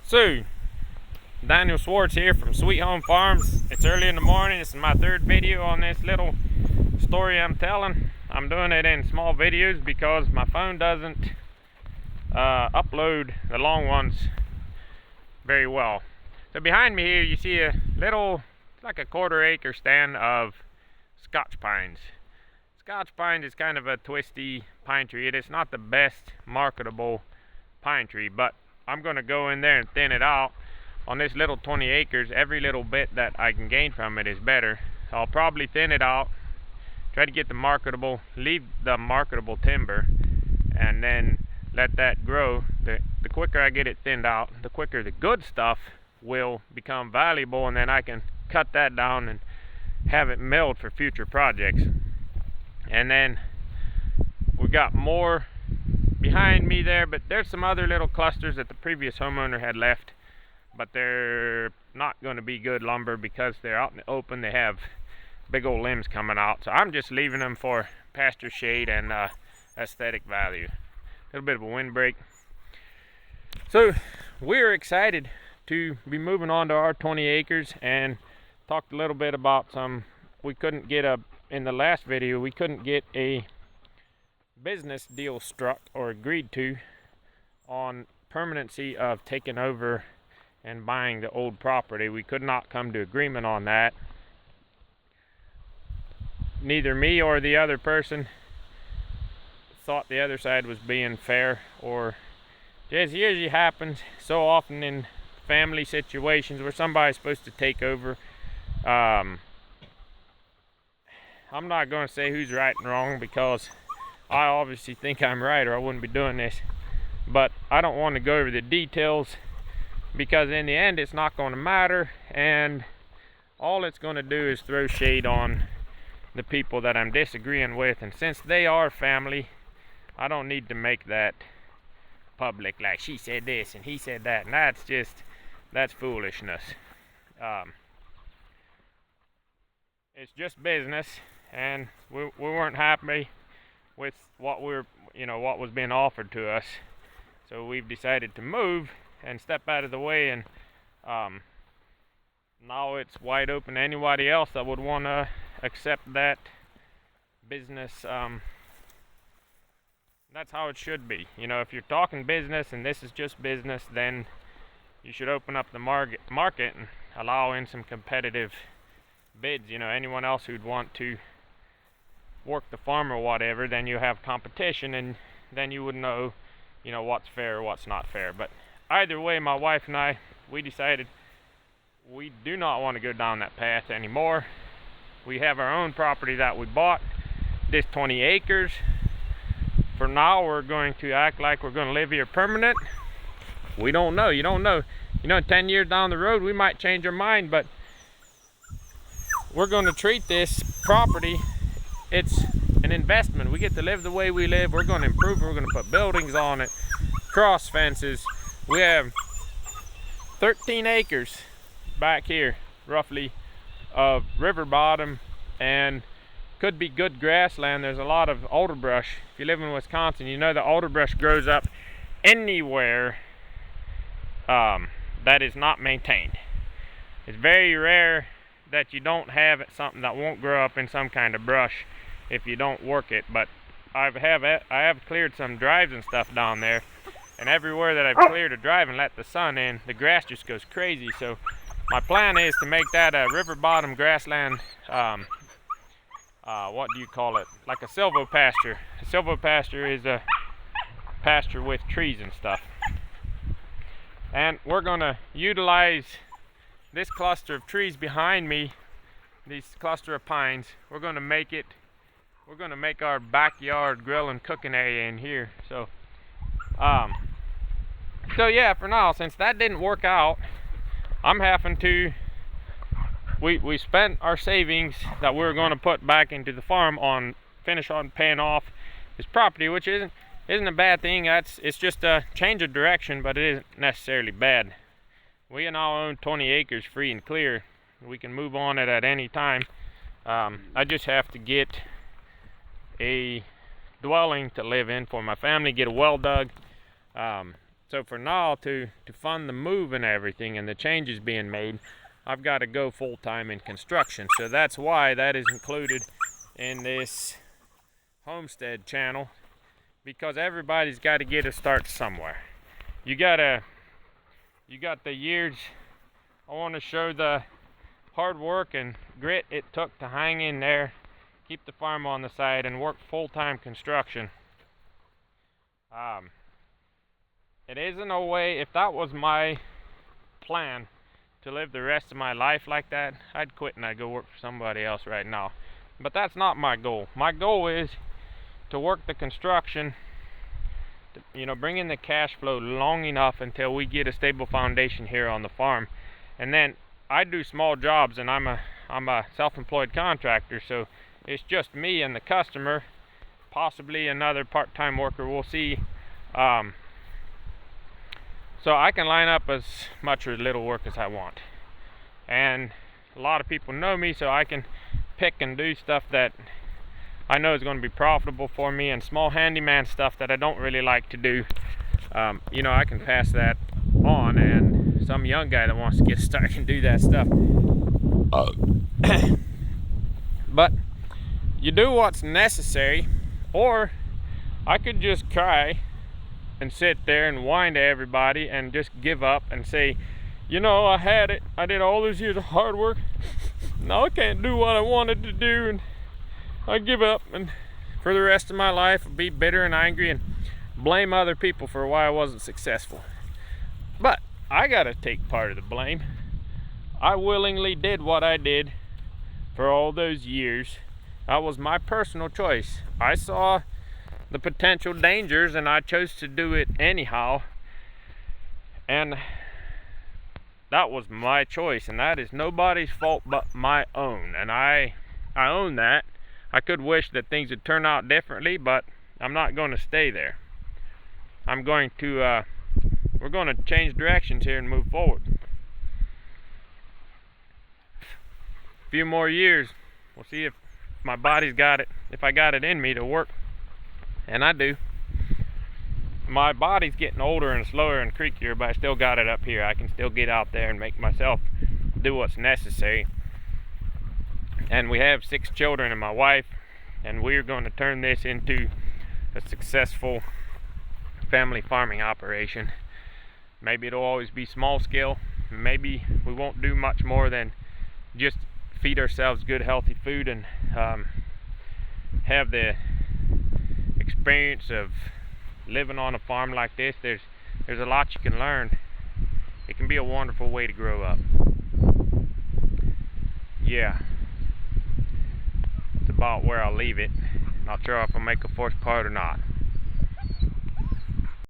So, Daniel Swartz here from Sweet Home Farms. It's early in the morning. This is my third video on this little story I'm telling. I'm doing it in small videos because my phone doesn't upload the long ones very well. So behind me here you see a little, like a quarter-acre stand of Scotch pines. Scotch pine is kind of a twisty pine tree. It is not the best marketable pine tree, but I'm going to go in there and thin it out. On this little 20 acres, every little bit that I can gain from it is better. So I'll probably thin it out, try to get the marketable, leave the marketable timber, and then let that grow. The quicker I get it thinned out, the quicker the good stuff will become valuable, and then I can cut that down and have it milled for future projects. And then we got more behind me there, but there's some other little clusters that the previous homeowner had left, but they're not going to be good lumber because they're out in the open. They have big old limbs coming out, so I'm just leaving them for pasture shade and aesthetic value. A little bit of a windbreak. So we're excited to be moving on to our 20 acres and talked a little bit about we couldn't get in the last video, we couldn't get a business deal struck or agreed to on permanency of taking over and buying the old property. We could not come to agreement on that. Neither me or the other person thought the other side was being fair, or as usually happens so often in family situations where somebody's supposed to take over. I'm not going to say who's right and wrong, because I obviously think I'm right or I wouldn't be doing this, but I don't want to go over the details because in the end it's not going to matter, and all it's going to do is throw shade on the people that I'm disagreeing with. And since they are family, I don't need to make that public, like she said this and he said that, and that's foolishness. It's just business, and we weren't happy with what what was being offered to us, so we've decided to move and step out of the way, and now it's wide open to anybody else that would want to accept that business. That's how it should be. If you're talking business and this is just business, then you should open up the market and allow in some competitive bids. Anyone else who'd want to work the farm or whatever, then you have competition, and then you would know what's fair or what's not fair. But either way, my wife and I, we decided we do not want to go down that path anymore. We have our own property that we bought, this 20 acres. For now, we're going to act like we're going to live here permanent. We don't know. You don't know. 10 years down the road, we might change our mind, but we're going to treat this property, it's an investment. We get to live the way we live. We're going to improve it. We're going to put buildings on it, cross fences. We have 13 acres back here, roughly, of river bottom, and could be good grassland. There's a lot of alder brush. If you live in Wisconsin, you know the alder brush grows up anywhere that is not maintained. It's very rare that you don't have something that won't grow up in some kind of brush if you don't work it. But I have cleared some drives and stuff down there, and everywhere that I've cleared a drive and let the sun in, the grass just goes crazy. So my plan is to make that a river bottom grassland, what do you call it, like a silvopasture. A silvopasture is a pasture with trees and stuff, and we're going to utilize this cluster of trees behind me, this cluster of pines. We're going to make our backyard grill and cooking area in here. So yeah, for now, since that didn't work out, I'm having to, we spent our savings that we were going to put back into the farm finish on paying off this property, which isn't a bad thing. It's just a change of direction, but it isn't necessarily bad. We now own 20 acres free and clear. We can move on it at any time. I just have to get a dwelling to live in for my family, get a well dug. So for now, to fund the move and everything and the changes being made, I've got to go full-time in construction. So that's why that is included in this homestead channel, because everybody's got to get a start somewhere. You got the years. I want to show the hard work and grit it took to hang in there, keep the farm on the side, and work full-time construction. It isn't a way, if that was my plan to live the rest of my life like that, I'd quit and I'd go work for somebody else right now. But that's not my goal. My goal is to work the construction, bring in the cash flow long enough until we get a stable foundation here on the farm. And then I do small jobs, and I'm a self-employed contractor, so it's just me and the customer, possibly another part-time worker. We'll see. So I can line up as much or little work as I want. And a lot of people know me, so I can pick and do stuff that I know is going to be profitable for me, and small handyman stuff that I don't really like to do. I can pass that on, and some young guy that wants to get started can do that stuff. But you do what's necessary, or I could just cry and sit there and whine to everybody and just give up and say, I had it. I did all those years of hard work. Now I can't do what I wanted to do, and I give up, and for the rest of my life I'll be bitter and angry and blame other people for why I wasn't successful. But I gotta take part of the blame. I willingly did what I did for all those years. That was my personal choice. I saw the potential dangers, and I chose to do it anyhow. And that was my choice, and that is nobody's fault but my own. And I own that. I could wish that things would turn out differently, but I'm not going to stay there. We're going to change directions here and move forward. A few more years, we'll see if my body's got it, if I got it in me to work. And I do. My body's getting older and slower and creakier, but I still got it up here. I can still get out there and make myself do what's necessary. And we have 6 children and my wife, and we're going to turn this into a successful family farming operation. Maybe it'll always be small scale. Maybe we won't do much more than just feed ourselves good healthy food and have the experience of living on a farm like this. There's a lot you can learn. It can be a wonderful way to grow up. Yeah, that's about where I'll leave it. Not sure if I'll make a 4th part or not.